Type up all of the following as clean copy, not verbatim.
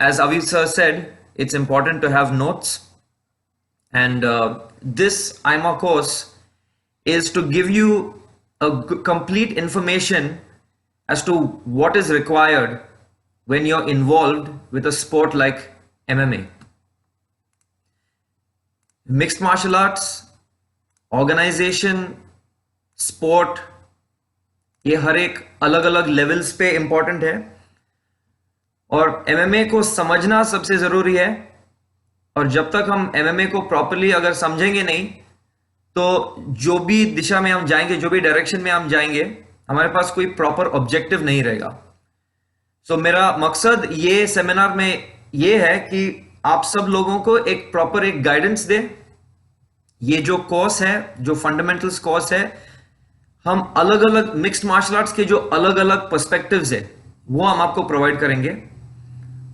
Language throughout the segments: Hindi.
as Aviv sir said, it's important to have notes. And this IMA course is to give you a complete information as to what is required when you're involved with a sport like MMA. Mixed martial arts, organisation, sport, ये हर एक अलग अलग लेवल्स पे इंपॉर्टेंट है और एमएमए को समझना सबसे ज़रूरी है। और जब तक हम एमएमए को प्रॉपरली अगर समझेंगे नहीं तो जो भी दिशा में हम जाएंगे, जो भी डायरेक्शन में हम जाएंगे, हमारे पास कोई प्रॉपर ऑब्जेक्टिव नहीं रहेगा। सो मेरा मकसद ये सेमिनार में ये है कि आप सब लोगों को एक प्रॉपर एक गाइडेंस दे। ये जो कोर्स है, जो फंडामेंटल्स कोर्स है, हम अलग अलग मिक्स्ड मार्शल आर्ट्स के जो अलग अलग पर्सपेक्टिव्स है वो हम आपको प्रोवाइड करेंगे।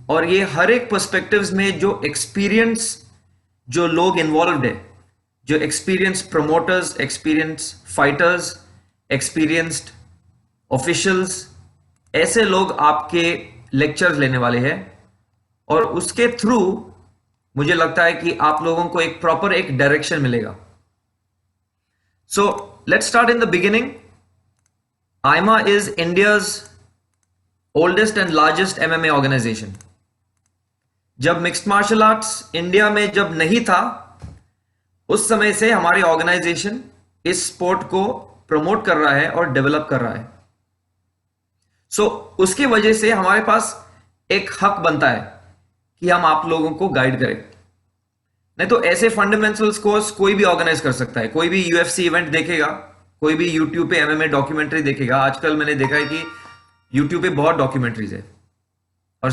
और ये हर एक पर्सपेक्टिव्स में जो एक्सपीरियंस, जो लोग इन्वॉल्व है, जो experience promoters, experience fighters, experienced officials, ऐसे लोग आपके लेक्चर्स लेने वाले हैं। और उसके थ्रू मुझे लगता है कि आप लोगों को एक प्रॉपर एक डायरेक्शन मिलेगा। So let's start in the beginning. IMMA is India's oldest and largest MMA organisation. जब मिक्स्ड मार्शल आर्ट्स इंडिया में जब नहीं था, उस समय से हमारी ऑर्गेनाइजेशन इस स्पोर्ट को प्रमोट कर रहा है और डेवलप कर रहा है। सो उसकी वजह से हमारे पास एक हक बनता है कि हम आप लोगों को गाइड करें। नहीं तो ऐसे फंडामेंटल्स कोर्स कोई भी ऑर्गेनाइज कर सकता है। कोई भी यूएफसी इवेंट देखेगा, कोई भी यूट्यूब पे एमएमए डॉक्यूमेंट्री देखेगा। आजकल मैंने देखा है कि यूट्यूब पे बहुत डॉक्यूमेंट्रीज है और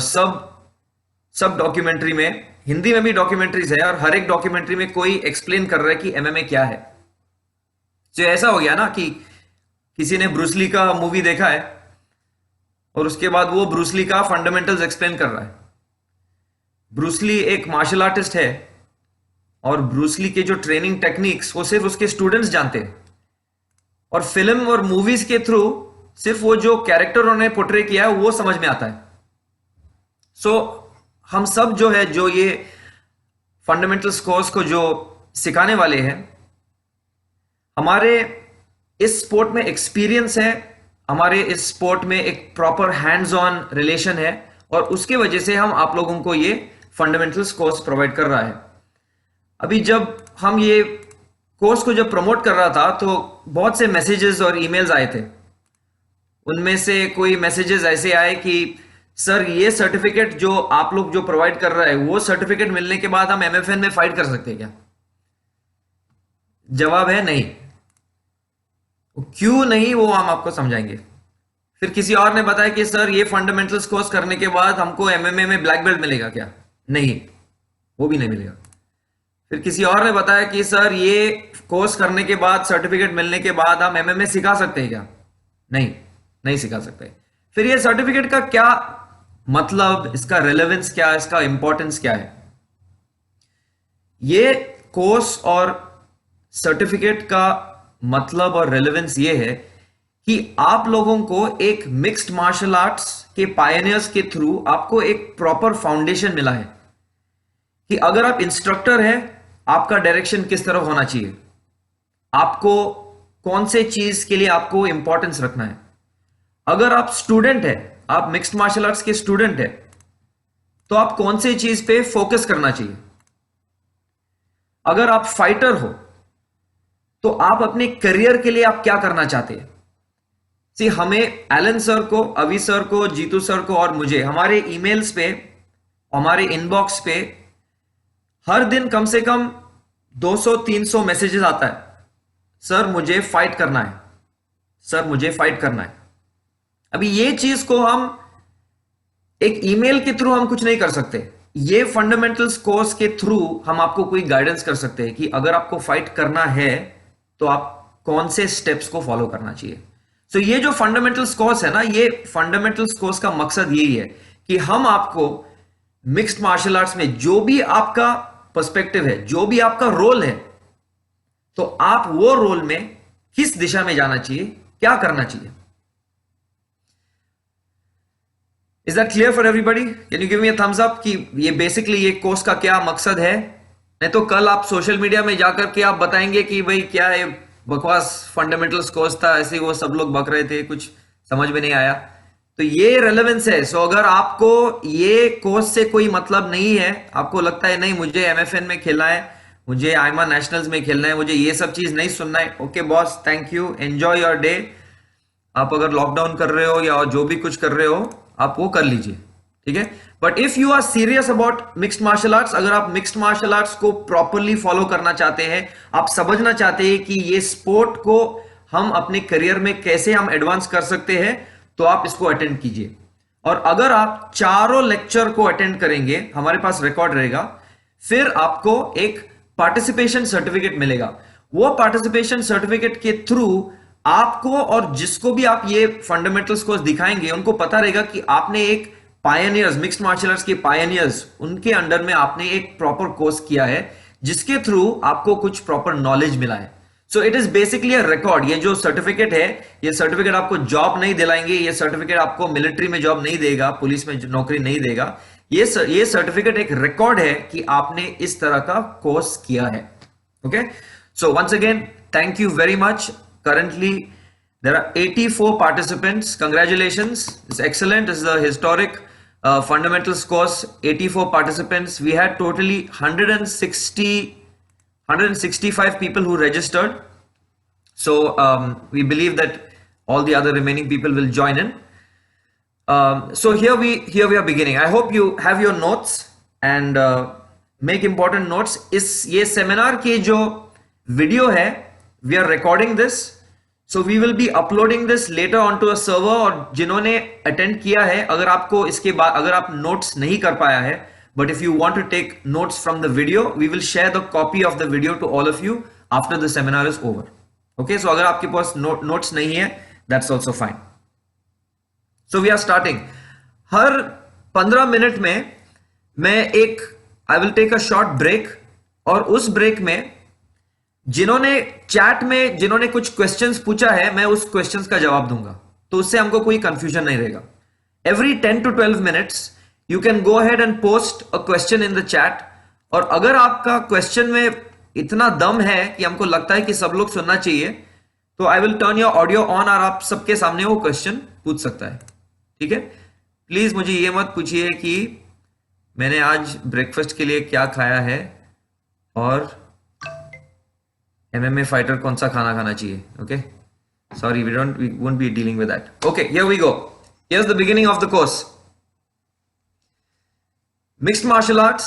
सब डॉक्यूमेंट्री में, हिंदी में भी डॉक्यूमेंट्रीज है और हर एक डॉक्यूमेंट्री में कोई एक्सप्लेन कर रहा है कि एमएमए क्या है। तो ऐसा हो गया ना कि किसी ने ब्रूसली का मूवी देखा है और उसके बाद वो ब्रूसली का फंडामेंटल्स एक्सप्लेन कर रहा है। ब्रूसली एक मार्शल आर्टिस्ट है और ब्रूसली के जो ट्रेनिंग टेक्निक्स वो सिर्फ उसके स्टूडेंट्स जानते हैं और फिल्म और मूवीज के थ्रू सिर्फ वो जो कैरेक्टर उन्होंने पोर्ट्रे किया है वो समझ में आता है। सो हम सब जो है, जो ये फंडामेंटल्स कोर्स को जो सिखाने वाले हैं, हमारे इस स्पोर्ट में एक्सपीरियंस है, हमारे इस स्पोर्ट में एक प्रॉपर हैंड्स ऑन रिलेशन है और उसके वजह से हम आप लोगों को ये फंडामेंटल्स कोर्स प्रोवाइड कर रहा है। अभी जब हम ये कोर्स को जब प्रमोट कर रहा था तो बहुत से मैसेजेस और ईमेल्स आए थे। उनमें से कोई मैसेजेस ऐसे आए कि सर ये सर्टिफिकेट जो आप लोग जो प्रोवाइड कर रहा है, वो सर्टिफिकेट मिलने के बाद हम एमएफएन में फाइट कर सकते हैं क्या? जवाब है नहीं। क्यों नहीं, वो हम आपको समझाएंगे। फिर किसी और ने बताया कि सर ये फंडामेंटल्स कोर्स करने के बाद हमको एमएमए में ब्लैक बेल्ट मिलेगा क्या? नहीं, वो भी नहीं मिलेगा। फिर किसी और ने बताया कि सर ये कोर्स करने के बाद, सर्टिफिकेट मिलने के बाद हम एमएमए सिखा सकते हैं क्या? नहीं, नहीं सिखा सकते। फिर ये सर्टिफिकेट का क्या मतलब, इसका रेलेवेंस क्या है, इसका इंपॉर्टेंस क्या है? ये कोर्स और सर्टिफिकेट का मतलब और रेलेवेंस ये है कि आप लोगों को एक मिक्स्ड मार्शल आर्ट्स के पायनियर्स के थ्रू आपको एक प्रॉपर फाउंडेशन मिला है कि अगर आप इंस्ट्रक्टर हैं, आपका डायरेक्शन किस तरफ होना चाहिए, आपको कौन से चीज के लिए आपको इंपॉर्टेंस रखना है। अगर आप स्टूडेंट है, आप मिक्स्ड मार्शल आर्ट्स के स्टूडेंट है, तो आप कौन से चीज पे फोकस करना चाहिए। अगर आप फाइटर हो तो आप अपने करियर के लिए आप क्या करना चाहते हैं। सी, हमें एलन सर को, अवी सर को, जीतू सर को और मुझे हमारे ईमेल्स पे, हमारे इनबॉक्स पे हर दिन कम से कम 200-300 मैसेजेस आता है, सर मुझे फाइट करना है, सर मुझे फाइट करना है। अभी ये चीज को हम एक ईमेल के थ्रू हम कुछ नहीं कर सकते। ये फंडामेंटल्स कोर्स के थ्रू हम आपको कोई गाइडेंस कर सकते हैं कि अगर आपको फाइट करना है तो आप कौन से स्टेप्स को फॉलो करना चाहिए। सो ये जो फंडामेंटल्स कोर्स है ना, ये फंडामेंटल्स कोर्स का मकसद यही है कि हम आपको मिक्स्ड मार्शल आर्ट्स में जो भी आपका पर्सपेक्टिव है, जो भी आपका रोल है, तो आप वो रोल में किस दिशा में जाना चाहिए, क्या करना चाहिए। Is that clear for everybody? Can you give me a thumbs up कि ये बेसिकली ये कोर्स का क्या मकसद है? नहीं तो कल आप सोशल मीडिया में जाकर के आप बताएंगे कि भाई क्या है बकवास फंडामेंटल्स कोर्स था, ऐसे ही वो सब लोग बक रहे थे, कुछ समझ में नहीं आया। तो ये रेलेवेंस है। सो अगर आपको ये कोर्स से कोई मतलब नहीं है, आपको लगता है नहीं मुझे एमएफएन में खेलना है, मुझे आईमा नेशनल्स में खेलना है, मुझे ये सब चीज नहीं सुनना है, okay boss, thank you, enjoy your day. आप अगर लॉकडाउन कर रहे हो या जो भी कुछ कर रहे हो आप वो कर लीजिए, ठीक है। But if you are serious about mixed martial arts, अगर आप मिक्स्ड मार्शल आर्ट्स को प्रॉपरली फॉलो करना चाहते हैं, आप समझना चाहते हैं कि ये स्पोर्ट को हम अपने करियर में कैसे हम एडवांस कर सकते हैं, तो आप इसको अटेंड कीजिए। और अगर आप चारों लेक्चर को अटेंड करेंगे, हमारे पास रिकॉर्ड रहेगा, फिर आपको एक पार्टिसिपेशन सर्टिफिकेट मिलेगा। वो पार्टिसिपेशन सर्टिफिकेट के थ्रू आपको और जिसको भी आप ये फंडामेंटल्स कोर्स दिखाएंगे उनको पता रहेगा कि आपने एक पायनियर्स, मिक्स्ड मार्शल आर्ट्स के पायनियर्स, उनके अंडर में आपने एक प्रॉपर कोर्स किया है जिसके थ्रू आपको कुछ प्रॉपर नॉलेज मिला है। सो it is basically a record. ये जो सर्टिफिकेट है, ये सर्टिफिकेट आपको जॉब नहीं दिलाएंगे, ये सर्टिफिकेट आपको मिलिट्री में जॉब नहीं देगा, पुलिस में नौकरी नहीं देगा। ये सर्टिफिकेट एक रिकॉर्ड है कि आपने इस तरह का कोर्स किया है। Okay, so once again thank you very much. Currently, there are 84 participants. Congratulations. It's excellent. It's the historic fundamentals course. 84 participants. We had totally 165 people who registered. So we believe that all the other remaining people will join in. So here we are beginning. I hope you have your notes and make important notes. ये seminar के जो video है, we are recording this, so we will be uploading this later onto a server। और जिन्होंने attend किया है, अगर आपको इसके बाद अगर आप notes नहीं कर पाया है, but if you want to take notes from the video, we will share the copy of the video to all of you after the seminar is over। okay, so अगर आपके पास notes नहीं है, that's also fine। so we are starting। Her 15 minute में मैं एक I will take a short break, और उस ब्रेक में जिन्होंने चैट में जिन्होंने कुछ क्वेश्चंस पूछा है, मैं उस क्वेश्चंस का जवाब दूंगा, तो उससे हमको कोई कंफ्यूजन नहीं रहेगा। Every 10 to 12 minutes you can go ahead and post a question in the chat. और अगर आपका क्वेश्चन में इतना दम है कि हमको लगता है कि सब लोग सुनना चाहिए, तो I will turn your audio on और आप सबके सामने वो क्वेश्चन पूछ सकता है, ठीक है। प्लीज मुझे ये मत पूछिए कि मैंने आज ब्रेकफास्ट के लिए क्या खाया है और MMA फाइटर कौन सा खाना खाना चाहिए। Okay, sorry, we won't be dealing with that। okay, here we go। here's the beginning of the course। mixed martial arts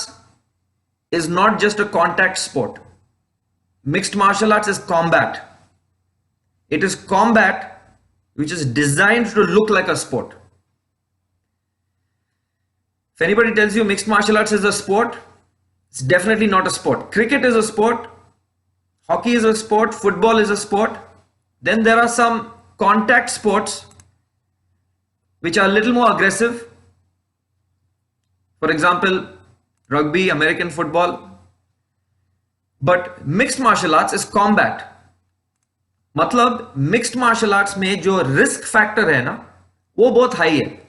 is not just a contact sport। mixed martial arts is combat। it is combat which is designed to look like a sport। if anybody tells you mixed martial arts is a sport, it's definitely not a sport। cricket is a sport, hockey is a sport, football is a sport। then there are some contact sports which are a little more aggressive, for example rugby, American football। but mixed martial arts is combat। मतलब मिक्स्ड मार्शल आर्ट्स में जो रिस्क फैक्टर है ना, वो बहुत हाई है।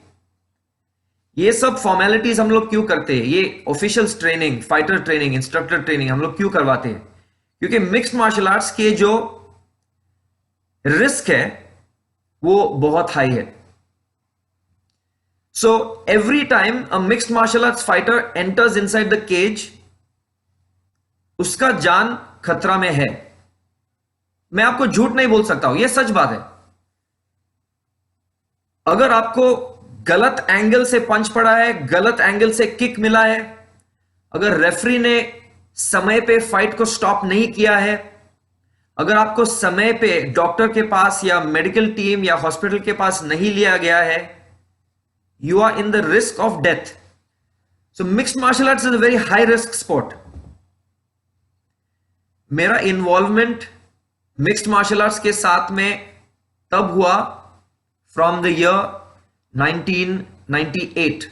ये सब फॉर्मेलिटीज हम लोग क्यों करते हैं? ये officials training, fighter training, instructor training हम लोग क्यों करवाते हैं? क्योंकि मिक्स्ड मार्शल आर्ट्स के जो रिस्क है वो बहुत हाई है। So every time a mixed martial arts fighter enters inside the cage, उसका जान खतरा में है। मैं आपको झूठ नहीं बोल सकता हूं, यह सच बात है। अगर आपको गलत एंगल से पंच पड़ा है, गलत एंगल से किक मिला है, अगर रेफरी ने समय पे फाइट को स्टॉप नहीं किया है, अगर आपको समय पे डॉक्टर के पास या मेडिकल टीम या हॉस्पिटल के पास नहीं लिया गया है, you are in the risk of death. So mixed martial arts is a very high risk sport. मेरा इन्वॉल्वमेंट मिक्स्ड मार्शल आर्ट्स के साथ में तब हुआ फ्रॉम द ईयर 1998।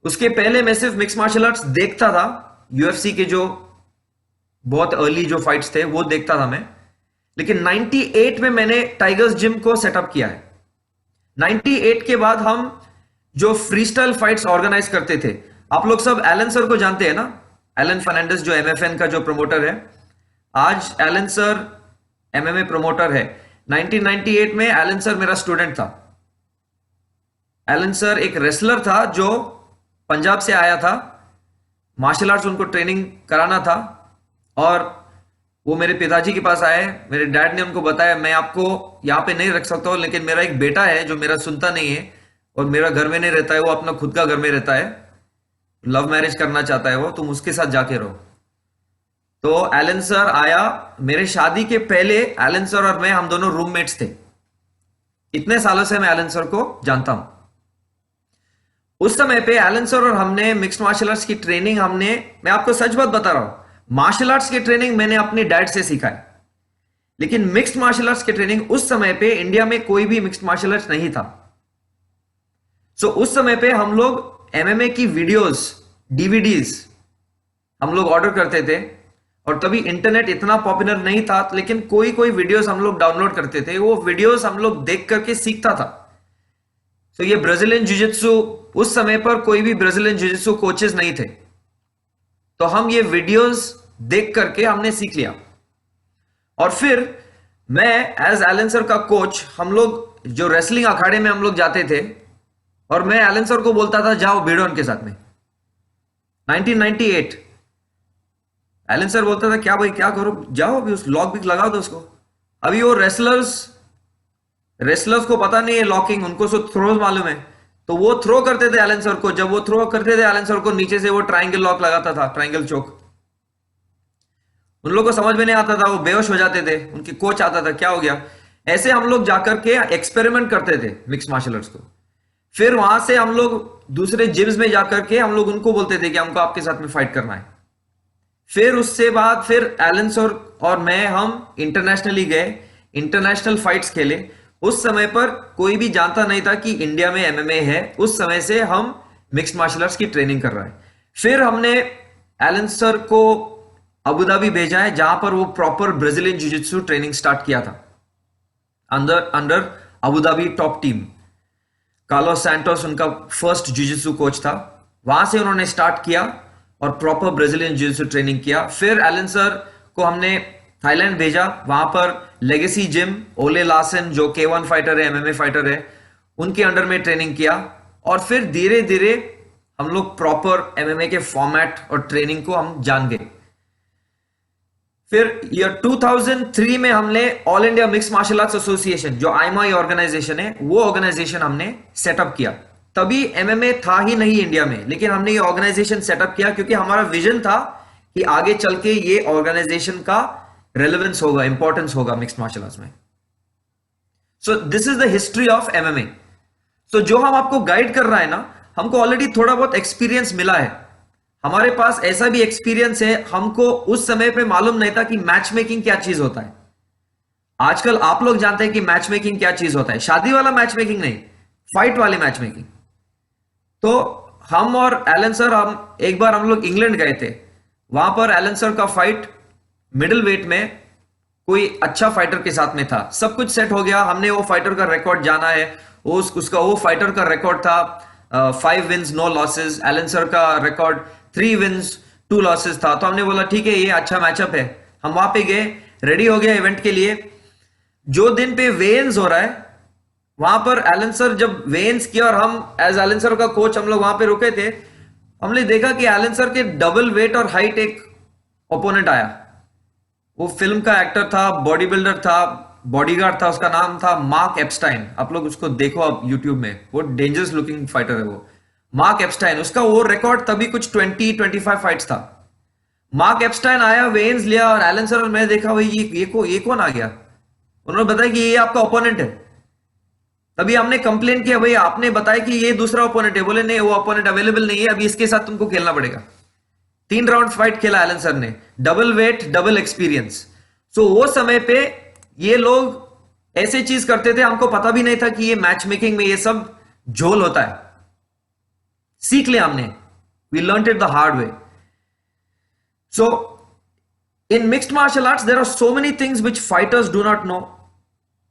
उसके पहले मैं सिर्फ मिक्स्ड मार्शल आर्ट्स देखता था, यूएफसी के जो बहुत अर्ली जो फाइट्स थे वो देखता था मैं। लेकिन 98 में मैंने टाइगर्स जिम को सेटअप किया है। 98 के बाद हम जो फ्री स्टाइल फाइट्स ऑर्गेनाइज करते थे। आप लोग सब एलन सर को जानते हैं ना, एलन फर्नांडिस जो एमएफएन का जो प्रमोटर है। आज एलन सर एमएमए प्रमोटर है। 1998 में एलन सर मेरा स्टूडेंट था। एलन सर एक रेसलर था जो पंजाब से आया था, मार्शल आर्ट्स उनको ट्रेनिंग कराना था, और वो मेरे पिताजी के पास आए। मेरे डैड ने उनको बताया मैं आपको यहाँ पे नहीं रख सकता हूँ, लेकिन मेरा एक बेटा है जो मेरा सुनता नहीं है और मेरा घर में नहीं रहता है, वो अपना खुद का घर में रहता है, लव मैरिज करना चाहता है वो, तुम उसके साथ जाके रहो। तो एलन सर आया। मेरे शादी के पहले एलन सर और मैं, हम दोनों रूममेट्स थे। इतने सालों से मैं एलन सर को जानता हूं। उस समय पे एलन सर और हमने मिक्स्ड मार्शल आर्ट्स की ट्रेनिंग, मैं आपको सच बात बता रहा हूं, मार्शल आर्ट्स की ट्रेनिंग मैंने अपने डैड से सीखा है, लेकिन मिक्स्ड मार्शल आर्ट्स की ट्रेनिंग उस समय पे इंडिया में कोई भी मिक्स्ड मार्शल आर्ट्स नहीं था। उस समय पे हम लोग एमएमए की वीडियोस, डीवीडीज हम लोग ऑर्डर करते थे, और तभी इंटरनेट इतना पॉपुलर नहीं था, लेकिन कोई कोई वीडियोस हम लोग डाउनलोड करते थे, वो वीडियोस हम लोग देख करके सीखता था। ये ब्राजीलियन जिजित्सु, उस समय पर कोई भी ब्राजीलियन जिजित्सु कोचेस नहीं थे, तो हम ये वीडियोस देख करके हमने सीख लिया। और फिर मैं एज एलन सर का कोच, हम लोग जो रेसलिंग अखाड़े में हम लोग जाते थे, और मैं एलन सर को बोलता था जाओ भिड़ो उनके साथ में। 1998 एलन सर बोलता था क्या भाई क्या करो, जाओ अभी उस लॉक भी लगा दो उसको। अभी वो रेसलर्स को पता नहीं है लॉकिंग, उनको सिर्फ थ्रोज मालूम है, तो वो थ्रो करते थे एलन सर को। जब वो थ्रो करते थे एलन सर को, नीचे से वो ट्रायंगल लॉक लगाता था, ट्रायंगल चोक। उन लोगों को समझ में नहीं आता था, वो बेहोश हो जाते थे, उनकी कोच आता था क्या हो गया। ऐसे हम लोग जाकर के एक्सपेरिमेंट करते थे मिक्स मार्शल आर्ट्स को। फिर वहां से हम लोग दूसरे जिम्स में जाकर के हम लोग उनको बोलते थे कि हमको आपके साथ में फाइट करना है। फिर उससे बाद फिर एलन सर और मैं, हम इंटरनेशनली गए, इंटरनेशनल फाइट्स खेले। उस समय पर कोई भी जानता नहीं था कि इंडिया में एमएमए है। उस समय से हम मिक्स्ड मार्शल आर्ट्स की ट्रेनिंग कर रहे हैं। फिर हमने एलन सर को अबू धाबी भेजा है, जहां पर वो proper Brazilian jiu-jitsu training start किया था under Abu Dhabi top team. Carlos Santos उनका फर्स्ट जिजित्सु कोच था। वहां से उन्होंने स्टार्ट किया और प्रॉपर ब्राजीलियन जिजित्सु ट्रेनिंग किया। फिर एलन सर को हमने थाईलैंड भेजा, वहां पर लेगेसी जिम, ओले लासन जो K1 फाइटर है, एमएमए फाइटर है, उनके अंडर में ट्रेनिंग किया। और फिर धीरे धीरे हम लोग प्रॉपर एमएमए के फॉर्मेट और ट्रेनिंग को हम जान गए। फिर ईयर 2003 में हमने all India mix martial arts association, जो आईएमआई ऑर्गेनाइजेशन है, वो ऑर्गेनाइजेशन हमने सेटअप किया। तभी एमएमए था ही नहीं इंडिया में, लेकिन हमने ये ऑर्गेनाइजेशन सेटअप किया क्योंकि हमारा विजन था कि आगे चल के ये ऑर्गेनाइजेशन का रेलेवेंस होगा, इंपॉर्टेंस होगा मिक्स्ड मार्शल आर्ट्स में। So this is the history of MMA. So जो हम आपको गाइड कर रहा है ना, हमको ऑलरेडी थोड़ा बहुत एक्सपीरियंस मिला है। हमारे पास ऐसा भी एक्सपीरियंस है, हमको उस समय पे मालूम नहीं था कि मैच मेकिंग क्या चीज होता है। आजकल आप लोग जानते हैं कि मैच मेकिंग क्या चीज होता है। शादी वाला मैच मेकिंग नहीं, फाइट वाली मैच मेकिंग। तो हम और एलन सर, हम एक बार हम लोग इंग्लैंड गए थे। वहां पर एलन सर का फाइट मिडिल वेट में कोई अच्छा फाइटर के साथ में था। सब कुछ सेट हो गया, हमने वो फाइटर का रिकॉर्ड जाना है। वो फाइटर का रिकॉर्ड था 5 wins no losses. Alan sir का रिकॉर्ड 3 विन्स 2 लॉसेस था। तो हमने बोला ठीक है, ये अच्छा मैचअप है। हम वहां पे गए, रेडी हो गया इवेंट के लिए। जो दिन पे वेन्स हो रहा है, वहां पर एलन सर जब वेन्स किया और हम एज एलन सर का कोच हम लोग वहां पे रुके थे, हमने देखा कि एलन सर के डबल वेट और हाइट एक ओपोनेंट आया। वो फिल्म का एक्टर था, बॉडी बिल्डर था, बॉडीगार्ड था, उसका नाम था मार्क एप्स्टाइन। आप लोग उसको देखो आप यूट्यूब में, वो डेंजरस लुकिंग फाइटर है वो, मार्क एप्स्टाइन। उसका वो रिकॉर्ड तभी कुछ 20-25 फाइट्स था। मार्क एप्स्टाइन आया, वेन्स लिया, और एलन सर और मैं देखा भाई ये कौन आ गया। उन्होंने बताया कि ये आपका ओपोनेंट है। तभी हमने कंप्लेन किया, भाई आपने बताया कि ये दूसरा ओपोनेंट है। बोले नहीं, वो ओपोनेंट अवेलेबल नहीं है, अभी इसके साथ तुमको खेलना पड़ेगा। 3 राउंड फाइट खेला एलन सर ने, डबल वेट डबल एक्सपीरियंस। सो वो समय पे ये लोग ऐसे चीज करते थे, हमको पता भी नहीं था कि ये मैच मेकिंग में ये सब झोल होता है। सीख लिया हमने, we learn it the hard way. So in mixed martial arts there are so many things which fighters do not know,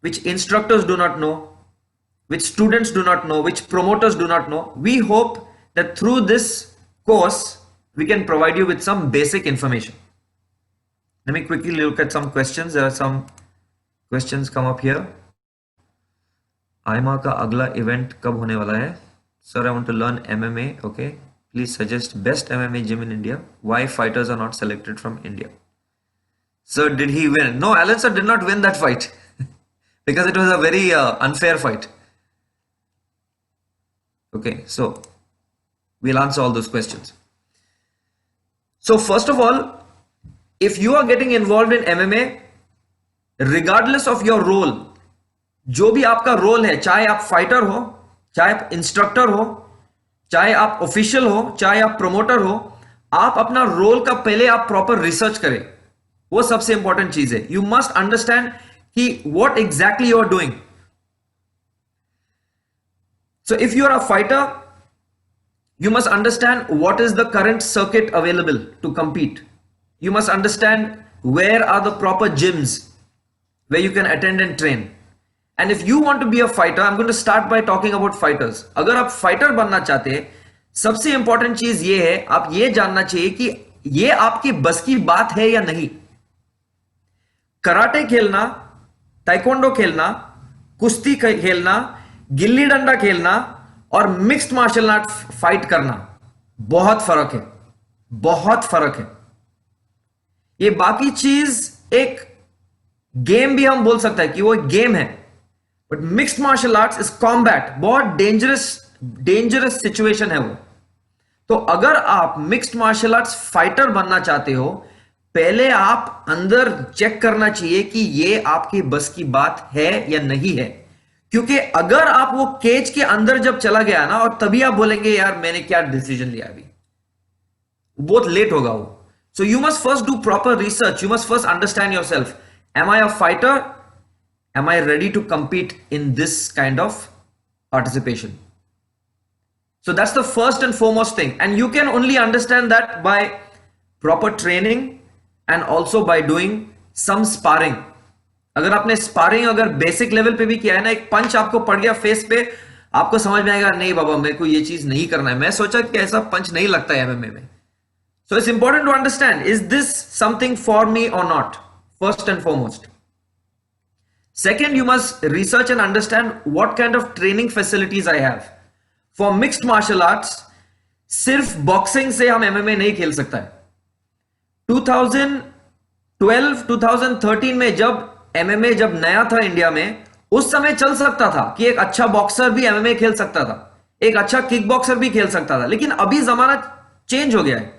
which instructors do not know, which students do not know, which promoters do not know. We hope that through this course, we can provide you with some basic information. Let me quickly look at some questions. There are some questions come up here. Aima का अगला इवेंट कब होने वाला है? Sir, I want to learn MMA. Okay. Please suggest best MMA gym in India. Why fighters are not selected from India? Sir, did he win? No, Alan sir did not win that fight because it was a very unfair fight. Okay, so we'll answer all those questions. So first of all, if you are getting involved in MMA, regardless of your role, जो भी आपका रोल है, चाहे आप फाइटर हो, चाहे आप इंस्ट्रक्टर हो, चाहे आप ऑफिशियल हो, चाहे आप प्रोमोटर हो, आप अपना रोल का पहले आप प्रॉपर रिसर्च करें. वो सबसे इंपॉर्टेंट चीज है. यू मस्ट अंडरस्टैंड कि what exactly you are doing. So if you are a fighter, you must understand what is the current circuit available to compete. You must understand where are the proper gyms where you can attend and train. And if you want to be a fighter, I'm going to start by talking about fighters. अगर आप फाइटर बनना चाहते हैं, सबसे इंपॉर्टेंट चीज ये है, आप ये जानना चाहिए कि ये आपकी बस की बात है या नहीं. कराटे खेलना, ताइक्वांडो खेलना, कुश्ती खेलना, गिल्ली डंडा खेलना और मिक्स्ड मार्शल आर्ट फाइट करना, बहुत फर्क है. बहुत फर्क है. ये बाकी चीज एक गेम भी हम बोल सकते हैं कि वो एक गेम है, but mixed martial arts is combat. बहुत डेंजरस सिचुएशन है वो. तो अगर आप मिक्स्ड मार्शल आर्ट्स फाइटर बनना चाहते हो, पहले आप अंदर चेक करना चाहिए कि ये आपकी बस की बात है या नहीं है. क्योंकि अगर आप वो केज के अंदर जब चला गया ना और तभी आप बोलेंगे यार मैंने क्या डिसीजन लिया, अभी बहुत लेट होगा वो. So you must first do proper research. You must first understand yourself. Am I a fighter? Am I ready to compete in this kind of participation? So that's the first and foremost thing, and you can only understand that by proper training and also by doing some sparring. अगर आपने स्पारिंग अगर बेसिक लेवल पे भी किया है ना, एक पंच आपको पड़ गया फेस पे, आपको समझ में आएगा नहीं बाबा मेरे को ये चीज नहीं करना है, मैं सोचा कि ऐसा पंच नहीं लगता है एमएमए में. So it's important to understand, is this something for me और not, first and foremost. Second, you must research and understand what kind of training facilities I have. For mixed martial arts सिर्फ बॉक्सिंग से हम एमएमए नहीं खेल सकता है. 2012 2013 में जब एमएमए जब नया था इंडिया में, उस समय चल सकता था कि एक अच्छा बॉक्सर भी एमएमए खेल सकता था, एक अच्छा किक बॉक्सर भी खेल सकता था. लेकिन अभी जमाना चेंज हो गया है.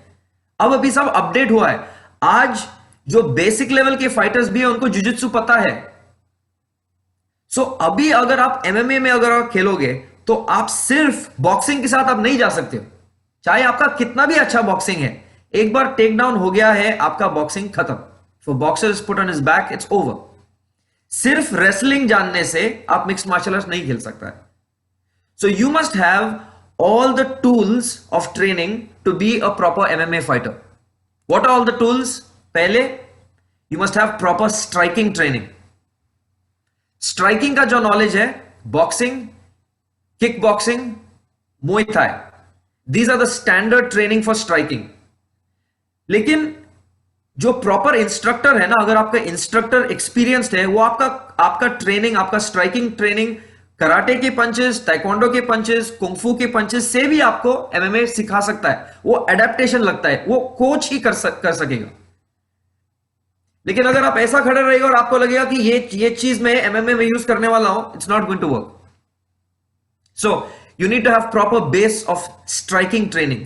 अब अभी सब अपडेट हुआ है. आज जो बेसिक लेवल के फाइटर्स भी है उनको जुजुत्सु पता है. सो अभी अगर आप एमएमए में अगर आप खेलोगे तो आप सिर्फ बॉक्सिंग के साथ आप नहीं जा सकते हो. चाहे आपका कितना भी अच्छा बॉक्सिंग है, एक बार टेक डाउन हो गया है आपका बॉक्सिंग खत्म. So boxer is put on his back, it's over. सिर्फ रेसलिंग जानने से आप मिक्स्ड मार्शल आर्ट्स नहीं खेल सकता है. So you must have all the tools of training to be a proper MMA fighter. What are all the tools? पहले you must have proper striking training. Striking का जो नॉलेज है, बॉक्सिंग, किक बॉक्सिंग, मुay Thai, these are the standard training for striking. लेकिन जो प्रॉपर इंस्ट्रक्टर है ना, अगर आपका इंस्ट्रक्टर एक्सपीरियंस्ड है, वो आपका ट्रेनिंग, आपका स्ट्राइकिंग ट्रेनिंग कराटे के पंचेस, ताइक्वांडो के पंचेस, कुंफू के पंचेस से भी आपको एमएमए सिखा सकता है. वो एडेप्टेशन लगता है, वो कोच ही कर सकेगा. लेकिन अगर आप ऐसा खड़े रहेगा और आपको लगेगा कि ये चीज मैं एमएमए में यूज करने वाला हूं, it's not going to work. So you need to have proper base of striking training.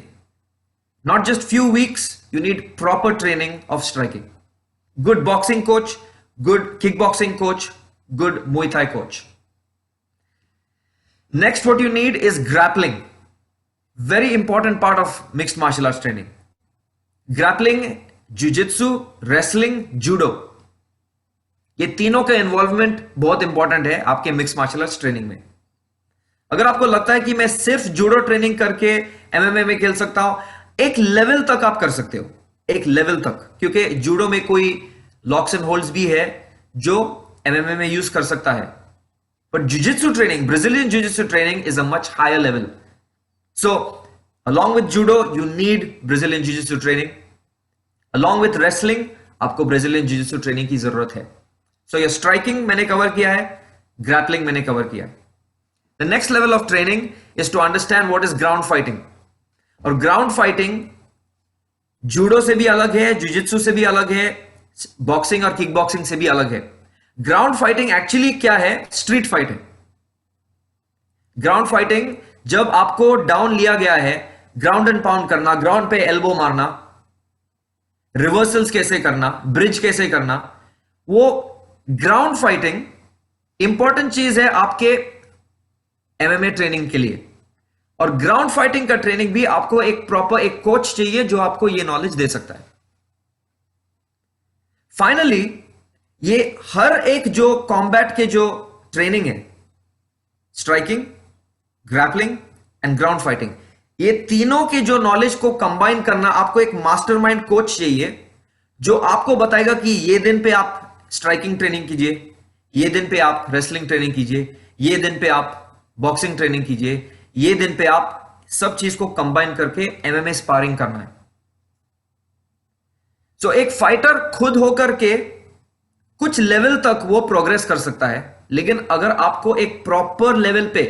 Not just few weeks, you need proper training of striking. Good boxing coach, good kickboxing coach, good Muay Thai coach. Next, what you need is grappling. Very important part of mixed martial arts training. Grappling, jiu-jitsu, wrestling, judo. ये तीनों का इन्वॉल्वमेंट बहुत इंपॉर्टेंट है आपके मिक्स मार्शल आर्ट्स ट्रेनिंग में. अगर आपको लगता है कि मैं सिर्फ जूडो ट्रेनिंग करके एमएमए में खेल सकता हूं, एक लेवल तक आप कर सकते हो, एक लेवल तक, क्योंकि जूडो में कोई लॉक्स एंड होल्ड्स भी है जो एमएमए में यूज कर सकता है. But jiu-jitsu training, Brazilian jiu-jitsu training is a much higher level. So along with judo, you need Brazilian jiu-jitsu training. Along with wrestling, आपको Brazilian jiu-jitsu training की जरूरत है. So your striking मैंने कवर किया है, grappling मैंने कवर किया है. The next level of training is to understand what is ground fighting. और ground fighting जूडो से भी अलग है, जिजित्सु से भी अलग है, बॉक्सिंग और किक बॉक्सिंग से भी अलग है. ग्राउंड फाइटिंग एक्चुअली क्या है? स्ट्रीट फाइट है. ग्राउंड फाइटिंग जब आपको डाउन लिया गया है, ग्राउंड एंड पाउंड करना, ग्राउंड पे एल्बो मारना, रिवर्सल्स कैसे करना, ब्रिज कैसे करना, वो ग्राउंड फाइटिंग इंपॉर्टेंट चीज है आपके एमएमए ट्रेनिंग के लिए. और ग्राउंड फाइटिंग का ट्रेनिंग भी आपको एक प्रॉपर एक कोच चाहिए जो आपको ये नॉलेज दे सकता है. फाइनली ये हर एक जो कॉम्बैट के जो ट्रेनिंग है, striking, grappling and ground fighting, ये तीनों के जो नॉलेज को कंबाइन करना, आपको एक मास्टरमाइंड कोच चाहिए जो आपको बताएगा कि ये दिन पे आप स्ट्राइकिंग ट्रेनिंग कीजिए, ये दिन पे आप रेसलिंग ट्रेनिंग कीजिए, ये दिन पे आप बॉक्सिंग ट्रेनिंग कीजिए, ये दिन पे आप सब चीज को कंबाइन करके एमएमए स्पारिंग करना है. सो एक फाइटर खुद होकर के कुछ लेवल तक वो प्रोग्रेस कर सकता है, लेकिन अगर आपको एक प्रॉपर लेवल पे,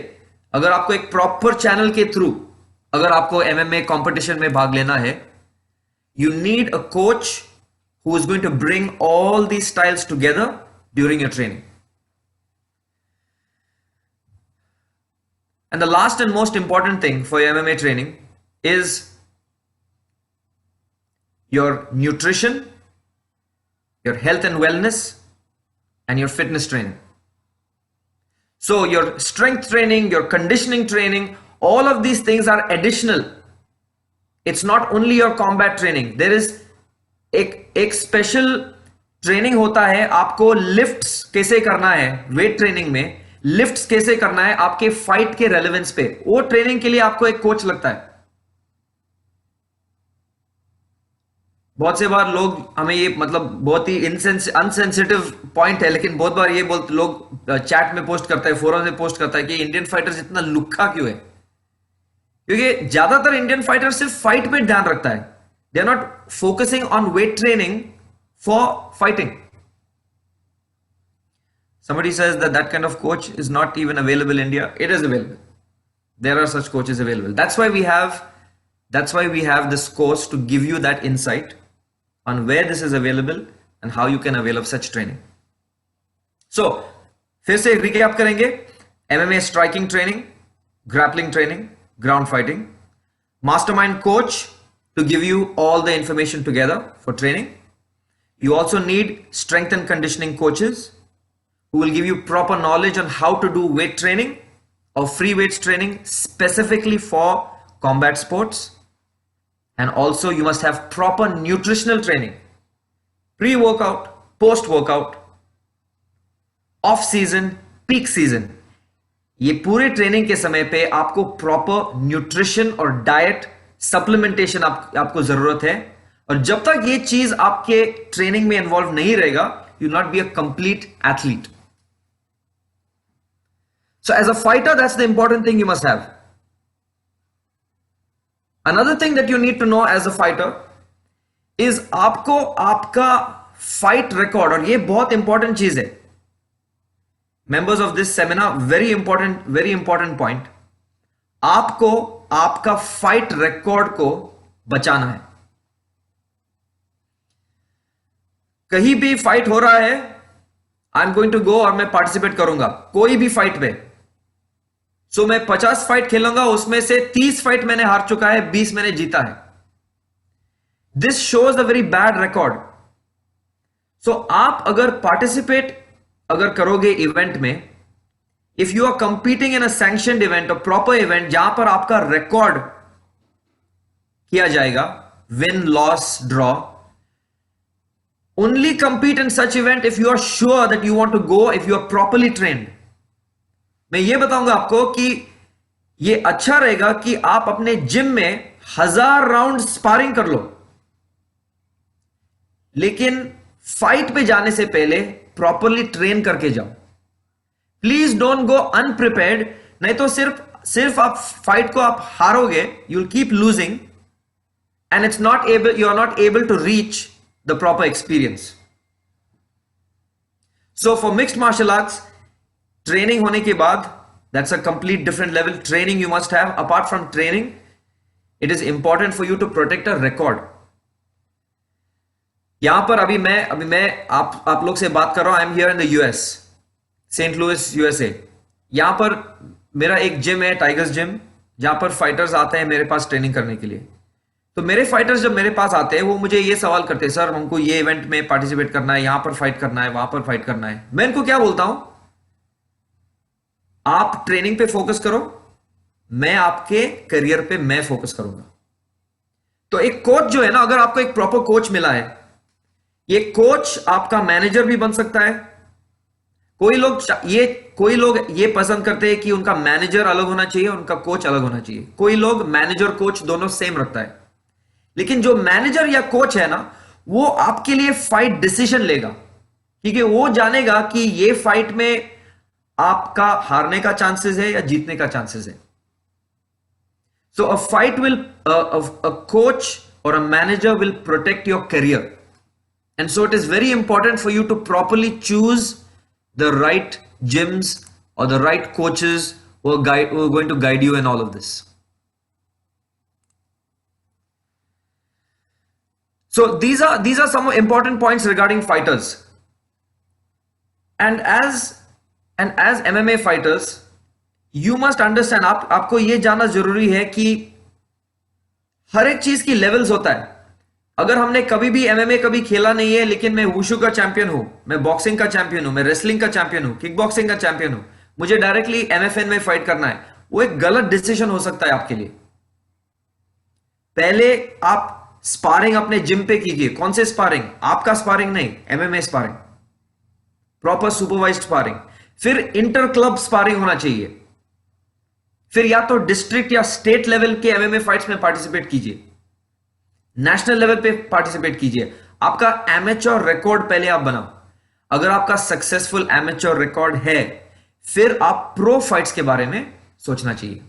अगर आपको एक प्रॉपर चैनल के थ्रू, अगर आपको एमएमए कंपटीशन में भाग लेना है, you need a coach who is going to bring all the styles together during your training. And the last and most important thing for your MMA training is your nutrition, your health and wellness, and your fitness training. So your strength training, your conditioning training, all of these things are additional. It's not only your combat training. There is एक special training होता है, आपको lifts कैसे करना है weight training में, लिफ्ट्स कैसे करना है आपके फाइट के रेलेवेंस पे, वो ट्रेनिंग के लिए आपको एक कोच लगता है. बहुत से बार लोग हमें ये, मतलब बहुत ही अनसेंसिटिव पॉइंट है, लेकिन बहुत बार ये बोलते लोग चैट में पोस्ट करता है, फोरम में पोस्ट करता है कि इंडियन फाइटर्स इतना लुक्खा क्यों है. क्योंकि ज्यादातर इंडियन फाइटर सिर्फ फाइट पे ध्यान रखता है. They are not focusing on weight training for fighting. Somebody says that kind of coach is not even available in India. It is available. There are such coaches available. That's why we have this course to give you that insight on where this is available and how you can avail of such training. So, फिर से recap करेंगे. MMA striking training, grappling training, ground fighting, mastermind coach to give you all the information together for training. You also need strength and conditioning coaches who will give you proper knowledge on how to do weight training or free weights training specifically for combat sports. And also you must have proper nutritional training, pre-workout, post-workout, off-season, peak season. ये पूरे ट्रेनिंग के समय पे आपको प्रॉपर न्यूट्रिशन और डाइट सप्लीमेंटेशन आपको जरूरत है. और जब तक ये चीज आपके ट्रेनिंग में इन्वॉल्व नहीं रहेगा, you not be a complete athlete. So as a fighter, that's the important thing you must have. Another thing that you need to know as a fighter is आपको आपका fight record, और ये बहुत important चीज है. Members of this seminar, very important point. आपको आपका fight record को बचाना है. कहीं भी फाइट हो रहा है, I am going to go और मैं पार्टिसिपेट करूंगा कोई भी फाइट में. सो मैं 50 फाइट खेलूंगा, उसमें से 30 फाइट मैंने हार चुका है, 20 मैंने जीता है. This shows a very bad record. So आप अगर पार्टिसिपेट अगर करोगे इवेंट में, if you are competing in a sanctioned event, a proper event जहां पर आपका रिकॉर्ड किया जाएगा, win, loss, draw, only compete in such event if you are sure that you want to go, if you are properly trained. मैं ये बताऊंगा आपको कि ये अच्छा रहेगा कि आप अपने जिम में 1000 राउंड स्पारिंग कर लो, लेकिन फाइट पे जाने से पहले प्रॉपरली ट्रेन करके जाओ. प्लीज डोंट गो अनप्रिपेयर्ड, नहीं तो सिर्फ आप फाइट को आप हारोगे, you will keep losing and it's not able, you are not able to reach the proper experience. So for mixed martial arts, training होने के बाद, that's a complete different level. Training you must have. Apart from training, it is important for you to protect a record. यहां पर अभी मैं आप लोग से बात कर रहा हूं. I am here in the US, Saint Louis, USA. यहां पर मेरा एक जिम है, टाइगर्स जिम, जहां पर फाइटर्स आते हैं मेरे पास ट्रेनिंग करने के लिए. तो मेरे फाइटर्स जब मेरे पास आते हैं, वो मुझे ये सवाल करते हैं, सर हमको ये इवेंट में पार्टिसिपेट करना है, यहां पर फाइट करना है, वहां पर फाइट करना है. मैं इनको क्या बोलता हूं, आप ट्रेनिंग पे फोकस करो, मैं आपके करियर पे मैं फोकस करूंगा. तो एक कोच जो है ना, अगर आपको एक प्रॉपर कोच मिला है, ये कोच आपका मैनेजर भी बन सकता है. कोई लोग ये पसंद करते हैं कि उनका मैनेजर अलग होना चाहिए, उनका कोच अलग होना चाहिए. कोई लोग मैनेजर कोच दोनों सेम रखता है. लेकिन जो मैनेजर या कोच है ना, वो आपके लिए फाइट डिसीजन लेगा, ठीक है. वो जानेगा कि ये फाइट में आपका हारने का चांसेस है या जीतने का चांसेस है. So a fight will, a coach और a manager will protect your career. And so it is very important for you to properly choose the right gyms or the right coaches who are going to guide you in all of this. So these are some important points regarding fighters. And as MMA fighters, you must understand, आपको ये जानना जरूरी है कि हर एक चीज की लेवल्स होता है. अगर हमने कभी भी एमएमए कभी खेला नहीं है, लेकिन मैं वुशु का चैंपियन हूं, मैं बॉक्सिंग का चैंपियन हूं, मैं रेसलिंग का चैंपियन हूं, किक बॉक्सिंग का चैंपियन हूं, मुझे डायरेक्टली एमएफएन में फाइट करना है, वो एक गलत डिसीजन हो सकता है आपके लिए. पहले आप स्पारिंग अपने जिम पे कीजिए. कौन से स्पारिंग? आपका स्पारिंग नहीं, MMA sparring, proper supervised sparring. फिर इंटर क्लब स्पारिंग होना चाहिए. फिर या तो डिस्ट्रिक्ट या स्टेट लेवल के एमएमए फाइट्स में पार्टिसिपेट कीजिए, नेशनल लेवल पे पार्टिसिपेट कीजिए. आपका एमेच्योर रिकॉर्ड पहले आप बनाओ. अगर आपका सक्सेसफुल एमेच्योर रिकॉर्ड है, फिर आप प्रो फाइट्स के बारे में सोचना चाहिए.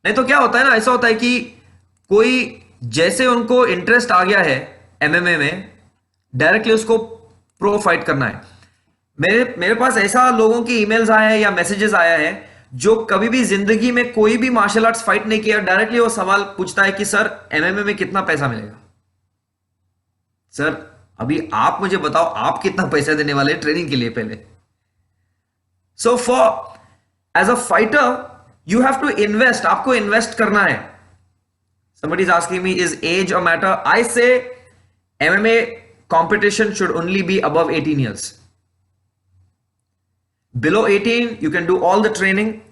नहीं तो क्या होता है ना, ऐसा होता है कि कोई जैसे उनको इंटरेस्ट आ गया है एमएमए में, डायरेक्टली उसको प्रो फाइट करना है. मेरे पास ऐसा लोगों की ईमेल्स आया है या मैसेजेस आया है जो कभी भी जिंदगी में कोई भी मार्शल आर्ट्स फाइट नहीं किया, डायरेक्टली वो सवाल पूछता है कि सर एमएमए में कितना पैसा मिलेगा. सर अभी आप मुझे बताओ, आप कितना पैसा देने वाले ट्रेनिंग के लिए पहले. So for as a fighter you have to invest. आपको इन्वेस्ट करना है. somebody is asking me, is age a matter? I say MMA competition should only be above 18 years. Below 18 you can do all the training,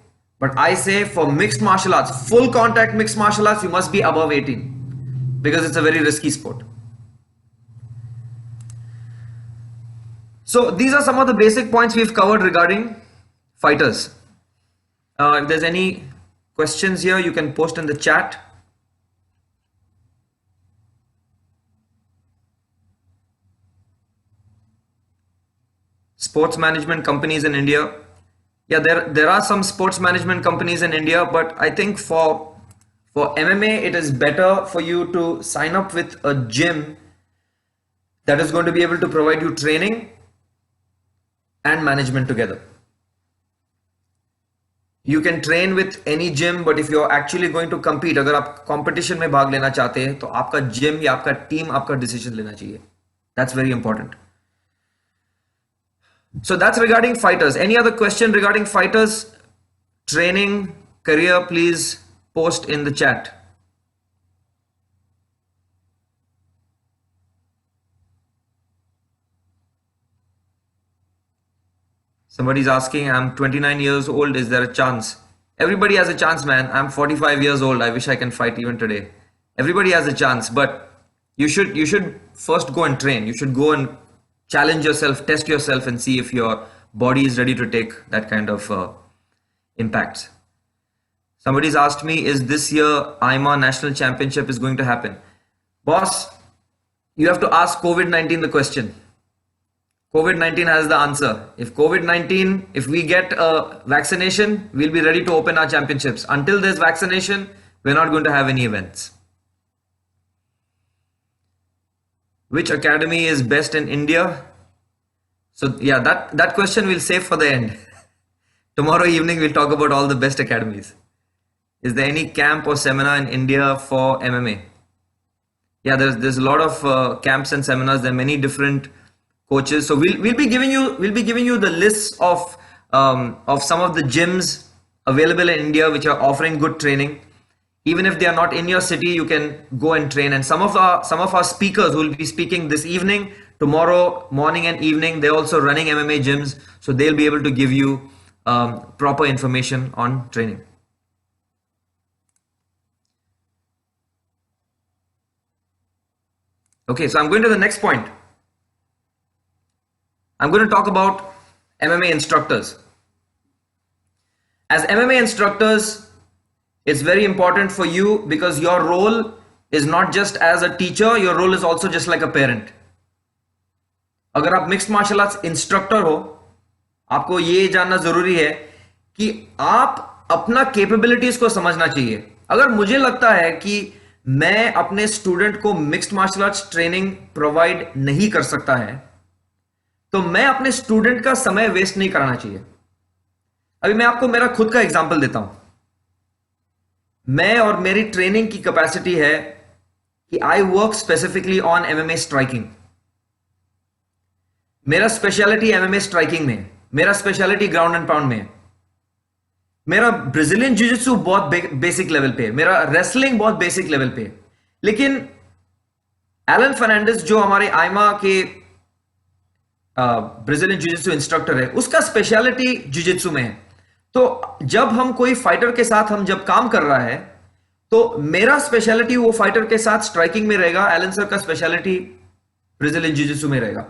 but I say for mixed martial arts, full contact mixed martial arts, you must be above 18 because it's a very risky sport. So these are some of the basic points we've covered regarding fighters. If there's any questions here, you can post in the chat. Sports management companies in India. Yeah, there are some sports management companies in India, but I think for MMA it is better for you to sign up with a gym that is going to be able to provide you training and management together. You can train with any gym, but if you're actually going to compete, अगर आप competition में भाग लेना चाहते हैं, तो आपका gym या आपका team आपका decision लेना चाहिए. That's very important. So that's regarding fighters. Any other question regarding fighters, training, career, please post in the chat. Somebody's asking, I'm 29 years old, is there a chance? Everybody has a chance, man. I'm 45 years old. I wish I can fight even today. Everybody has a chance, but you should first go and train. You should go and challenge yourself, test yourself, and see if your body is ready to take that kind of impacts. Somebody's asked me, is this year IMA National Championship is going to happen? Boss, you have to ask COVID-19 the question. COVID-19 has the answer. If COVID-19, if we get a vaccination, we'll be ready to open our championships. Until there's vaccination, we're not going to have any events. Which academy is best in India? So yeah, that question we'll save for the end. Tomorrow evening we'll talk about all the best academies. Is there any camp or seminar in India for MMA? Yeah, there's a lot of camps and seminars. There are many different coaches. So we'll be giving you the lists of some of the gyms available in India which are offering good training. Even if they are not in your city, you can go and train. And some of our speakers who will be speaking this evening, tomorrow morning and evening, they're also running MMA gyms, so they'll be able to give you proper information on training. Okay, so I'm going to the next point. I'm going to talk about MMA instructors. As MMA instructors, it's very important for you because your role is not just as a teacher, your role is also just like a parent. अगर आप मिक्स्ड मार्शल आर्ट्स इंस्ट्रक्टर हो, आपको ये जानना जरूरी है कि आप अपना कैपेबिलिटीज को समझना चाहिए. अगर मुझे लगता है कि मैं अपने स्टूडेंट को mixed martial arts training provide नहीं कर सकता है, तो मैं अपने स्टूडेंट का समय वेस्ट नहीं करना चाहिए. अभी मैं आपको मेरा खुद का एग्जांपल देता हूं. मैं और मेरी ट्रेनिंग की कैपेसिटी है कि I work specifically on MMA striking. मेरा स्पेशलिटी एमएमए स्ट्राइकिंग में, मेरा स्पेशलिटी ग्राउंड एंड पाउंड में, मेरा ब्राजीलियन जिजित्सु बहुत बेसिक लेवल पे, मेरा रेसलिंग बहुत बेसिक लेवल पे. लेकिन एलन फर्नांडिस जो हमारे आइमा के ब्राजीलियन जिजित्सु इंस्ट्रक्टर है, उसका स्पेशलिटी जिजित्सु में है. तो जब हम कोई फाइटर के साथ हम जब काम कर रहा है, तो मेरा स्पेशलिटी वो फाइटर के साथ स्ट्राइकिंग में रहेगा, एलन सर का स्पेशलिटी ब्राजीलियन जिजित्सु में रहेगा.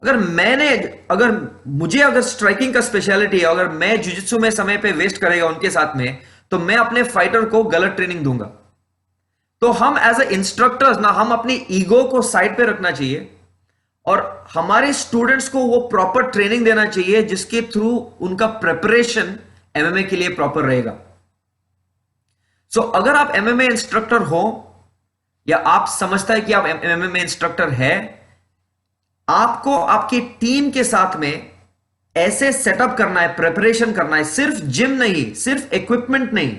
अगर मुझे स्ट्राइकिंग का स्पेशलिटी है, अगर मैं जिजित्सु में समय पे वेस्ट करेगा उनके साथ में, तो मैं अपने फाइटर को गलत ट्रेनिंग दूंगा. तो हम एज ए इंस्ट्रक्टर्स ना, हम अपनी ईगो को साइड पे रखना चाहिए और हमारे स्टूडेंट्स को वो प्रॉपर ट्रेनिंग देना चाहिए जिसके थ्रू उनका प्रिपरेशन एमएमए के लिए प्रॉपर रहेगा. सो अगर आप एमएमए इंस्ट्रक्टर हो या आप समझता है कि आप एमएमए इंस्ट्रक्टर है, आपको आपकी टीम के साथ में ऐसे सेटअप करना है, प्रिपरेशन करना है. सिर्फ जिम नहीं, सिर्फ इक्विपमेंट नहीं.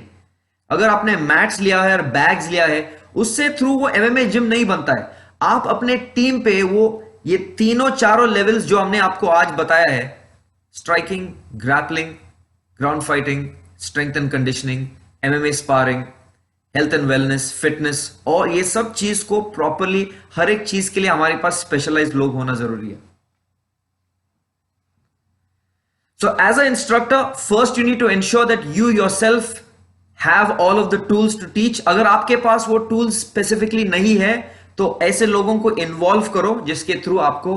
अगर आपने मैट्स लिया है और बैग्स लिया है, उससे थ्रू वो एमएमए जिम नहीं बनता है. आप अपने टीम पे वो ये तीनों चारों लेवल्स जो हमने आपको आज बताया है, striking, grappling, ground fighting, strength and conditioning, MMA sparring, health and wellness, fitness, और ये सब चीज को प्रॉपरली, हर एक चीज के लिए हमारे पास स्पेशलाइज्ड लोग होना जरूरी है. So as a instructor, first you need to ensure that you yourself have all of the tools to teach. अगर आपके पास वो टूल्स स्पेसिफिकली नहीं है, तो ऐसे लोगों को इन्वॉल्व करो जिसके थ्रू आपको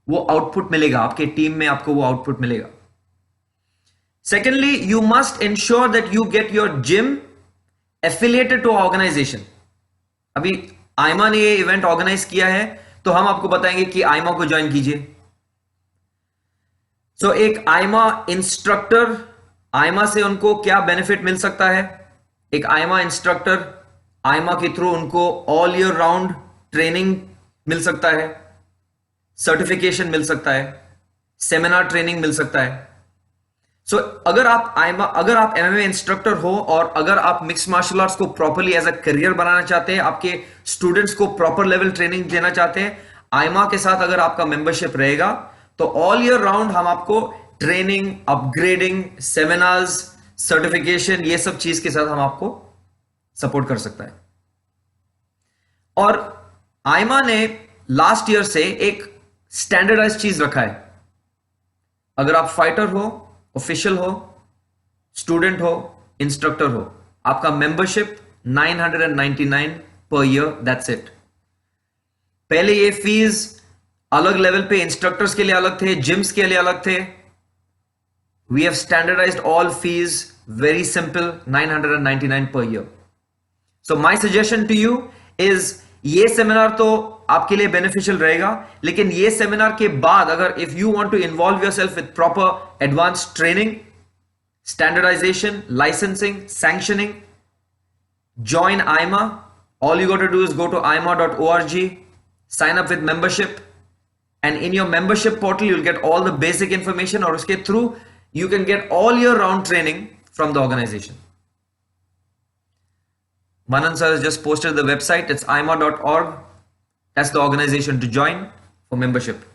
वो आउटपुट मिलेगा, आपके टीम में आपको वो आउटपुट मिलेगा. Secondly, you must ensure that you get your gym affiliated to organisation. अभी आइमा ने ये इवेंट ऑर्गेनाइज किया है, तो हम आपको बताएंगे कि आइमा को ज्वाइन कीजिए. सो एक आइमा इंस्ट्रक्टर, आइमा से उनको क्या बेनिफिट मिल सकता है? एक आइमा इंस्ट्रक्टर, आइमा के थ्रू उनको ऑल ईयर राउंड ट्रेनिंग मिल सकता है, सर्टिफिकेशन मिल सकता है, सेमिनार ट्रेनिंग मिल सकता है. सो अगर आप एमएमए इंस्ट्रक्टर हो और अगर आप मिक्स्ड मार्शल आर्ट्स को प्रॉपरली एज अ करियर बनाना चाहते हैं, आपके स्टूडेंट्स को प्रॉपर लेवल ट्रेनिंग देना चाहते हैं, आइमा के साथ अगर आपका मेंबरशिप रहेगा, तो ऑल ईयर राउंड हम आपको ट्रेनिंग, अपग्रेडिंग, सेमिनार्स, सर्टिफिकेशन, ये सब चीज के साथ हम आपको सपोर्ट कर सकता है. और आइमा ने लास्ट ईयर से एक स्टैंडर्डाइज चीज रखा है. अगर आप फाइटर हो, ऑफिशियल हो, स्टूडेंट हो, इंस्ट्रक्टर हो, आपका membership 999 per year, that's it. पहले ये फीस अलग लेवल पे इंस्ट्रक्टर्स के लिए अलग थे, जिम्स के लिए अलग थे. We have standardised all fees, very simple, 999 per year. So my suggestion to you is, ये सेमिनार तो आपके लिए बेनिफिशियल रहेगा। लेकिन ये सेमिनार के बाद अगर if you want to involve yourself with proper advance training, standardisation, licensing, sanctioning, join IMA. All you got to do is go to ima.org, sign up with membership, and in your membership portal you'll get all the basic information, और उसके through you can get all year round training from the organization. Manan sir has just posted the website. It's ima.org. That's the organization to join for membership.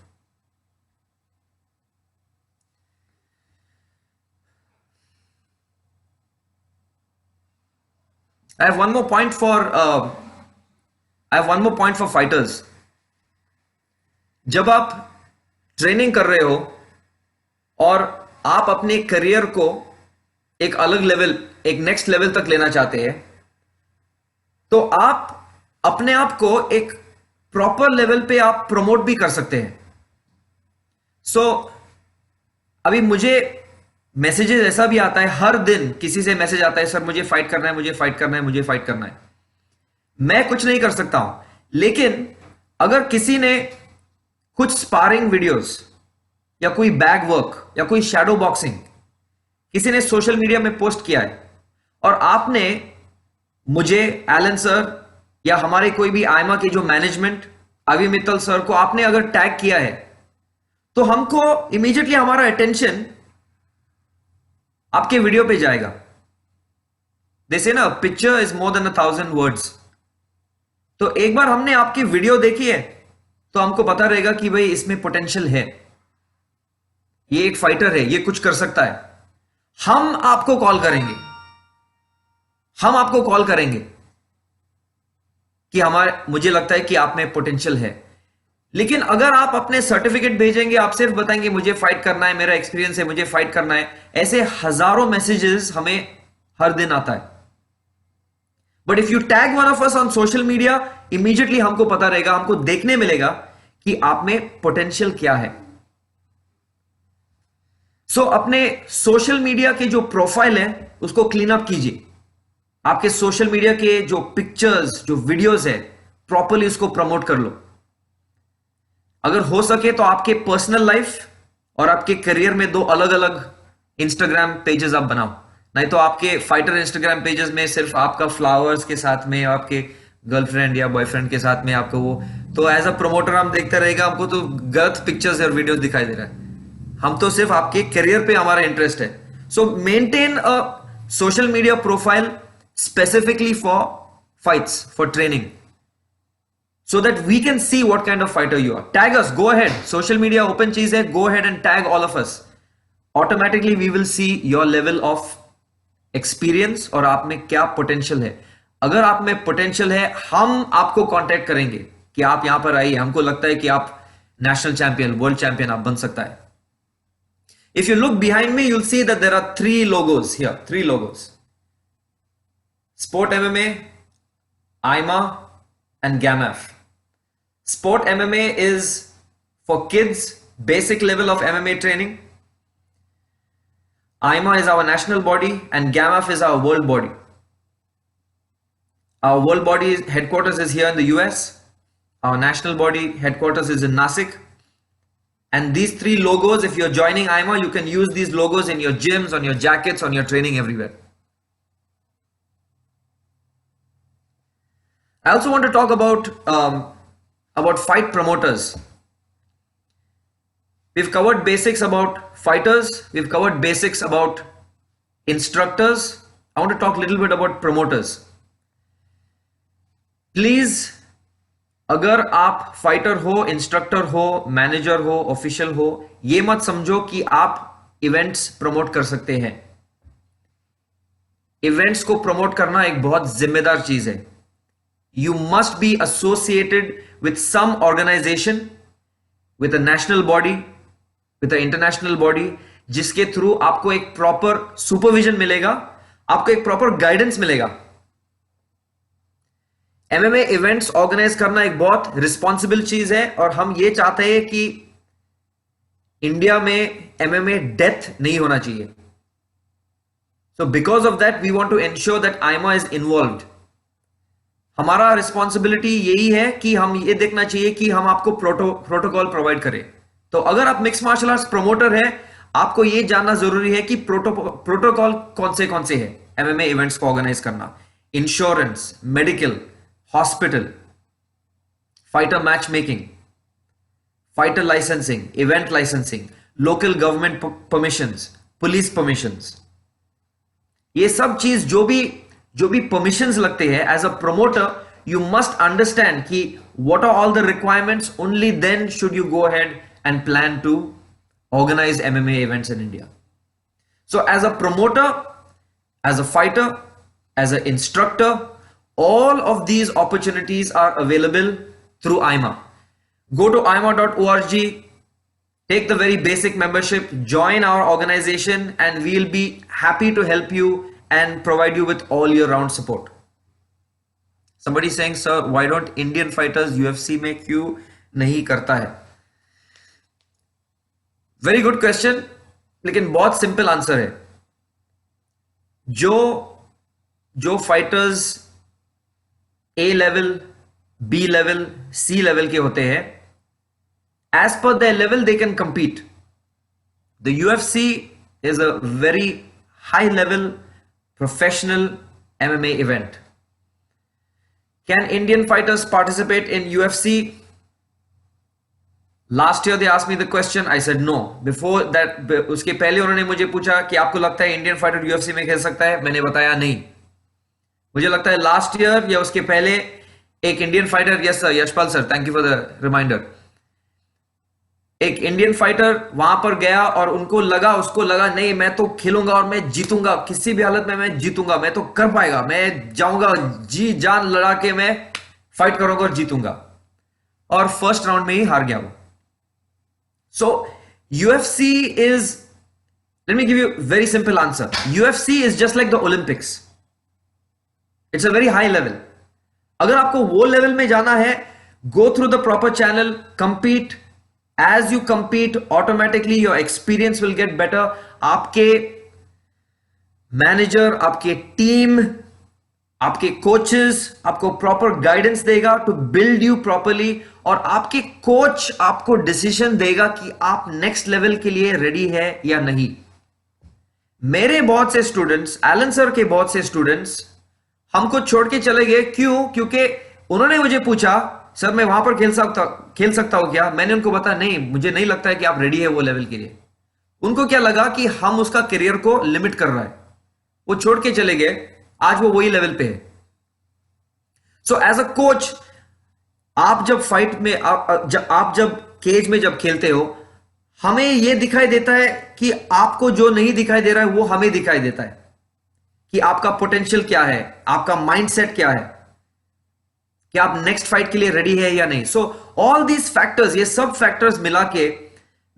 I have one more point for fighters. जब आप ट्रेनिंग कर रहे हो और आप अपने करियर को एक अलग लेवल, एक नेक्स्ट लेवल तक लेना चाहते हैं, तो आप अपने आप को एक प्रॉपर लेवल पे आप प्रमोट भी कर सकते हैं। अभी मुझे मैसेजेस ऐसा भी आता है, हर दिन किसी से मैसेज आता है, सर मुझे फाइट करना है, मुझे फाइट करना है, मुझे फाइट करना है। मैं कुछ नहीं कर सकता हूं, लेकिन अगर किसी ने कुछ स्पारिंग वीडियोस या कोई बैग वर्क या कोई शैडो बॉक्सिंग किसी ने सोशल मीडिया में पोस्ट किया है और आपने मुझे, एलन सर या हमारे कोई भी आईमा के जो मैनेजमेंट, अभी मित्तल सर को आपने अगर टैग किया है, तो हमको इमीडिएटली हमारा अटेंशन आपके वीडियो पे जाएगा। दे से ना picture is more than 1,000 words. तो एक बार हमने आपकी वीडियो देखी है तो हमको पता रहेगा कि भाई इसमें पोटेंशियल है, ये एक फाइटर है, ये कुछ कर सकता है। हम आपको कॉल करेंगे, हम आपको कॉल करेंगे कि मुझे लगता है कि आप में पोटेंशियल है। लेकिन अगर आप अपने सर्टिफिकेट भेजेंगे, आप सिर्फ बताएंगे मुझे फाइट करना है, मेरा एक्सपीरियंस है, मुझे फाइट करना है, ऐसे हजारों मैसेजेस हमें हर दिन आता है। But if you tag one of us on social media, immediately हमको पता रहेगा, हमको देखने मिलेगा कि आप में पोटेंशियल क्या है। अपने सोशल मीडिया के जो प्रोफाइल है उसको क्लीन अप कीजिए। आपके सोशल मीडिया के जो पिक्चर्स, जो वीडियोस है, प्रॉपर्ली उसको प्रमोट कर लो। अगर हो सके तो आपके पर्सनल लाइफ और आपके करियर में दो अलग अलग इंस्टाग्राम पेजेस आप बनाओ। नहीं तो आपके फाइटर इंस्टाग्राम पेजेस में सिर्फ आपका फ्लावर्स के साथ में, आपके गर्लफ्रेंड या बॉयफ्रेंड के साथ में आपको वो, तो एज अ प्रमोटर हम देखते रहेगा, हमको तो गलत पिक्चर्स और वीडियोस दिखाई दे रहा है। हम तो सिर्फ आपके करियर पे हमारा इंटरेस्ट है। सो maintain a social media profile specifically for fights, for training, so that we can see what kind of fighter you are. Tag us, go ahead. Social media open cheese hai, go ahead and tag all of us. Automatically we will see your level of experience और आप में क्या potential है। अगर आप में potential है, हम आपको contact करेंगे कि आप यहां पर आइए, हमको लगता है कि आप national champion, world champion आप बन सकता है। If you look behind me, you'll see that there are 3 logos here, 3 logos. Sport MMA, IMA, and GAMAF. Sport MMA is for kids, basic level of MMA training. IMA is our national body and GAMAF is our world body. Our world body headquarters is here in the US. Our national body headquarters is in Nasik. And these 3 logos, if you're joining IMA, you can use these logos in your gyms, on your jackets, on your training, everywhere. I also want to talk about fight promoters. We've covered basics about fighters. We've covered basics about instructors. I want to talk a little bit about promoters. Please, अगर आप फाइटर हो, इंस्ट्रक्टर हो, मैनेजर हो, ऑफिशियल हो, ये मत समझो कि आप इवेंट्स प्रमोट कर सकते हैं। इवेंट्स को प्रमोट करना एक बहुत जिम्मेदार चीज है। You must be associated with some organization, with a national body, with an international body, जिसके थ्रू आपको एक प्रॉपर सुपरविजन मिलेगा, आपको एक प्रॉपर गाइडेंस मिलेगा। एमएमए इवेंट्स ऑर्गेनाइज करना एक बहुत रिस्पॉन्सिबल चीज है और हम ये चाहते हैं कि इंडिया में एमएमए डेथ नहीं होना चाहिए। So because of that, we want to ensure that IMA is involved. हमारा रिस्पॉन्सिबिलिटी यही है कि हम ये देखना चाहिए कि हम आपको प्रोटोकॉल प्रोवाइड करें। तो अगर आप मिक्स मार्शल आर्ट्स प्रमोटर है, आपको ये जानना जरूरी है कि प्रोटोकॉल कौन से है एमएमए इवेंट्स को ऑर्गेनाइज करना। Insurance, medical, hospital, fighter match making, fighter licensing, event licensing, local government permissions, police permissions, ये सब चीज जो भी परमिशंस लगते हैं as a promoter, you must understand कि what are all the requirements, only then should you go ahead and plan to organise MMA events in India. So as a promoter, as a fighter, as an instructor, all of these opportunities are available through IMA. Go to ima.org, take the very basic membership, join our organization, and we'll be happy to help you and provide you with all year round support. Somebody saying, sir, why don't Indian fighters UFC में क्यों नहीं करता है? Very good question, लेकिन बहुत सिंपल आंसर है। जो fighters A level, B level, C level के होते हैं, as per their level they can compete. The UFC is a very high level professional MMA event. Can Indian fighters participate in UFC? Last year they asked me the question, I said no. Before that, उसके पहले उन्होंने मुझे पूछा कि आपको लगता है इंडियन फाइटर यूएफसी में खेल सकता है? मैंने बताया नहीं। मुझे लगता है लास्ट ईयर या उसके पहले एक Indian fighter, yes sir, Yashpal sir, thank you for the reminder, एक इंडियन फाइटर वहां पर गया और उसको लगा नहीं मैं तो खेलूंगा और मैं जीतूंगा, किसी भी हालत में मैं जीतूंगा, मैं तो कर पाएगा, मैं जाऊंगा जी जान लड़ा के मैं फाइट करूंगा और जीतूंगा, और फर्स्ट राउंड में ही हार गया वो। So UFC is, let me give you a very simple answer. UFC is just like the Olympics. It's a very high level. अगर आपको वो लेवल में जाना है, go through the proper channel, compete. As you compete, automatically your experience will get better. आपके मैनेजर, आपके टीम, आपके कोचेस आपको प्रॉपर गाइडेंस देगा टू बिल्ड यू प्रॉपरली, और आपके कोच आपको डिसीजन देगा कि आप नेक्स्ट लेवल के लिए रेडी है या नहीं। मेरे बहुत से स्टूडेंट्स, एलन सर के बहुत से स्टूडेंट्स हमको छोड़ के चले गए। क्यों? क्योंकि उन्होंने मुझे पूछा, सर मैं वहां पर खेल सकता हूं क्या? मैंने उनको बताया नहीं, मुझे नहीं लगता है कि आप रेडी है वो लेवल के लिए। उनको क्या लगा कि हम उसका करियर को लिमिट कर रहा है, वो छोड़ के चले गए। आज वो वही लेवल पे है। सो एज अ कोच, आप जब फाइट में आप जब केज में जब खेलते हो, हमें यह दिखाई देता है कि आपको जो नहीं दिखाई दे रहा है वो हमें दिखाई देता है कि आपका पोटेंशियल क्या है, आपका माइंडसेट क्या है, कि आप नेक्स्ट फाइट के लिए रेडी है या नहीं। सो ऑल दीज फैक्टर्स, ये सब फैक्टर्स मिला के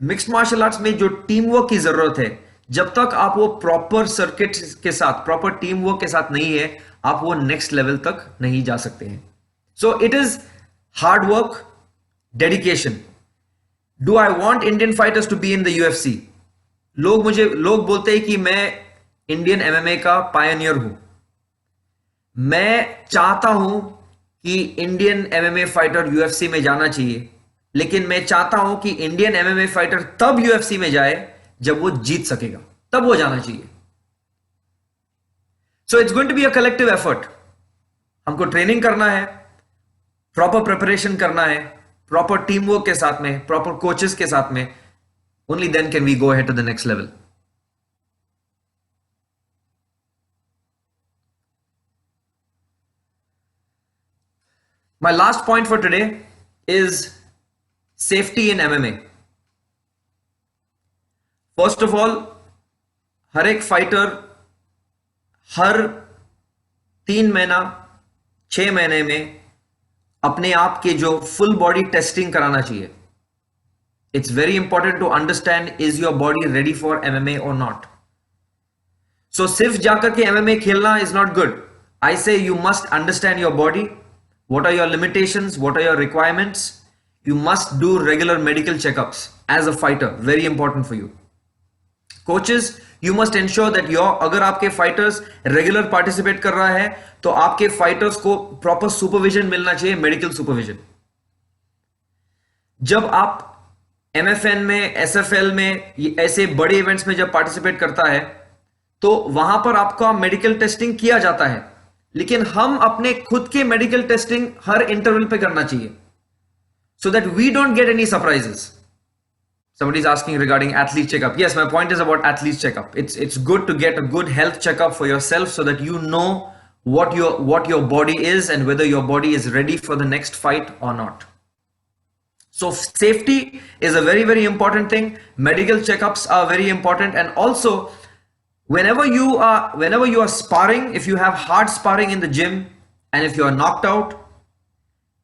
मिक्स्ड मार्शल आर्ट्स में जो टीम वर्क की जरूरत है, जब तक आप वो प्रॉपर सर्किट के साथ, प्रॉपर टीम वर्क के साथ नहीं है, आप वो नेक्स्ट लेवल तक नहीं जा सकते हैं। So it is hard work, dedication. Do I want Indian fighters to be in the UFC? लोग बोलते हैं कि मैं इंडियन एमएमए का पायनियर हूं। मैं चाहता हूं कि इंडियन एमएमए फाइटर यूएफसी में जाना चाहिए, लेकिन मैं चाहता हूं कि इंडियन एमएमए फाइटर तब यूएफसी में जाए जब वो जीत सकेगा, तब वो जाना चाहिए। So it's going to be a collective effort. हमको ट्रेनिंग करना है, प्रॉपर प्रिपरेशन करना है, प्रॉपर टीम वर्क के साथ में, प्रॉपर कोचेस के साथ में। Only then can we go ahead to the next level. My last point for today is safety in MMA. First of all, हर एक फाइटर हर 3 महीना 6 महीने में अपने आप के जो फुल बॉडी टेस्टिंग कराना चाहिए। It's very important to understand, is your body ready for MMA और नॉट। सो सिर्फ जाकर के एमएमए खेलना is not good. I say you must understand your body. What are your limitations? What are your requirements? You must do regular medical checkups as a fighter. Very important for you. Coaches, you must ensure that your, अगर आपके फाइटर्स रेगुलर पार्टिसिपेट कर रहा है तो आपके फाइटर्स को प्रॉपर सुपरविजन मिलना चाहिए, मेडिकल सुपरविजन। जब आप एमएफएन में, एसएफएल में, ऐसे बड़े इवेंट्स में जब पार्टिसिपेट करता है तो वहां पर आपका मेडिकल टेस्टिंग किया जाता है, लेकिन हम अपने खुद के मेडिकल टेस्टिंग हर इंटरवल पे करना चाहिए, so that we don't get any surprises. Somebody is asking regarding athlete checkup. Yes, my point is about athlete checkup. It's good to get a good health checkup for yourself so that you know what your body is and whether your body is ready for the next fight or not. So safety is a very, very important thing. Medical checkups are very important, and also whenever you are sparring, if you have hard sparring in the gym and if you are knocked out,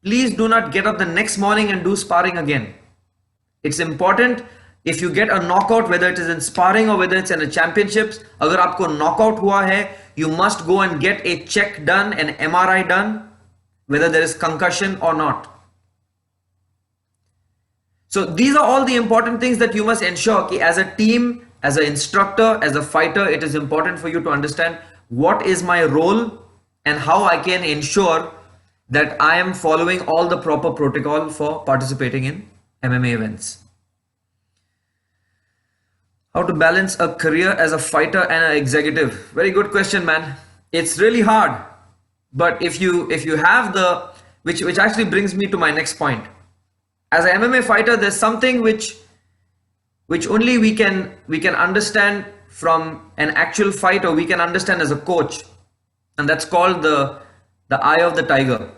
please do not get up the next morning and do sparring again. It's important, if you get a knockout, whether it is in sparring or whether it's in a championships, agar aapko knockout hua hai, you must go and get a check done, an MRI done, whether there is concussion or not. So these are all the important things that you must ensure ki as a team, as an instructor, as a fighter, it is important for you to understand what is my role and how I can ensure that I am following all the proper protocol for participating in MMA events. How to balance a career as a fighter and an executive? Very good question, man. It's really hard, but if you have the, which actually brings me to my next point. As an MMA fighter, there's something which only we can understand from an actual fight, or we can understand as a coach, and that's called the eye of the tiger.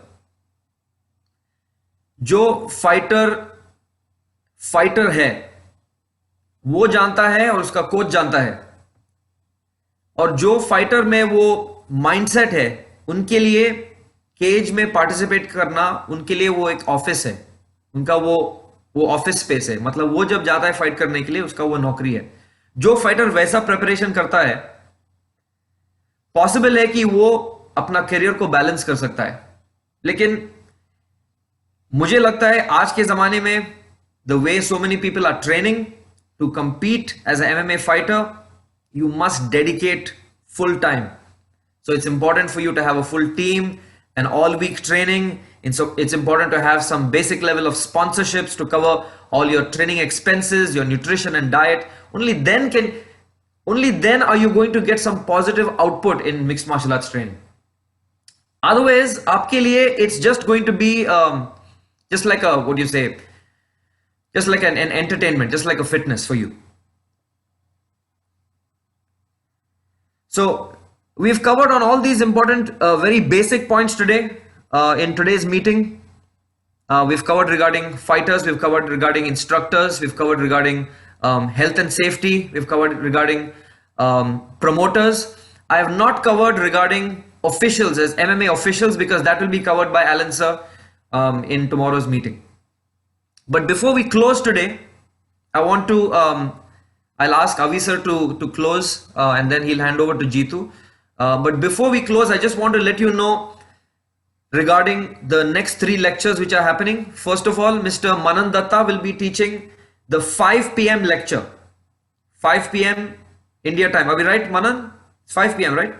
जो फाइटर है वो जानता है और उसका कोच जानता है, और जो फाइटर में वो माइंडसेट है, उनके लिए केज में पार्टिसिपेट करना, उनके लिए वो एक ऑफिस है, उनका वो ऑफिस स्पेस है, मतलब वो जब जाता है फाइट करने के लिए उसका वो नौकरी है। जो फाइटर वैसा प्रिपरेशन करता है, पॉसिबल है कि वो अपना करियर को बैलेंस कर सकता है, लेकिन मुझे लगता है आज के जमाने में the way so many people are training to compete as an MMA fighter, you must dedicate full time. So it's important for you to have a full team and all week training. And so it's important to have some basic level of sponsorships to cover all your training expenses, your nutrition and diet. Only then are you going to get some positive output in mixed martial arts training. Otherwise, aapke liye it's just going to be just like a, what do you say, just like an entertainment, just like a fitness for you. So we've covered on all these important, very basic points today in today's meeting. We've covered regarding fighters, we've covered regarding instructors, we've covered regarding health and safety, we've covered regarding promoters. I have not covered regarding officials as MMA officials, because that will be covered by Alan sir in tomorrow's meeting. But before we close today, I want to, I'll ask Avi sir to close and then he'll hand over to Jeetu. But before we close, I just want to let you know regarding the next 3 lectures which are happening. First of all, Mr. Manan Datta will be teaching the 5 p.m. lecture. 5 p.m. India time. Are we right, Manan? It's 5 p.m., right?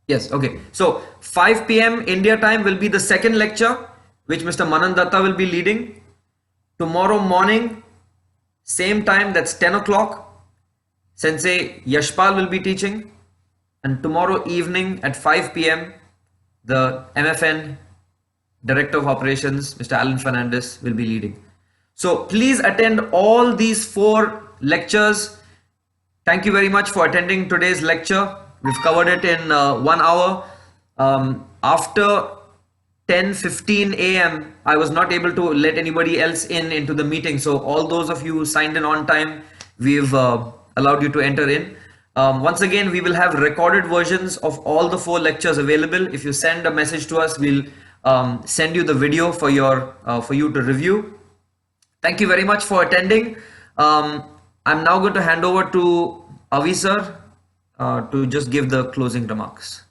Yes, okay. So 5 p.m. India time will be the second lecture, which Mr. Manan Datta will be leading. Tomorrow morning, same time, that's 10 o'clock, Sensei Yashpal will be teaching. And tomorrow evening at 5 p.m, the MFN Director of Operations, Mr. Alan Fernandez, will be leading. So please attend all these 4 lectures. Thank you very much for attending today's lecture. We've covered it in 1 hour. After 10:15 a.m. I was not able to let anybody else into the meeting. So all those of you who signed in on time, we've allowed you to enter in. Once again, we will have recorded versions of all the 4 lectures available. If you send a message to us, we'll send you the video for you to review. Thank you very much for attending. I'm now going to hand over to Avi sir to just give the closing remarks.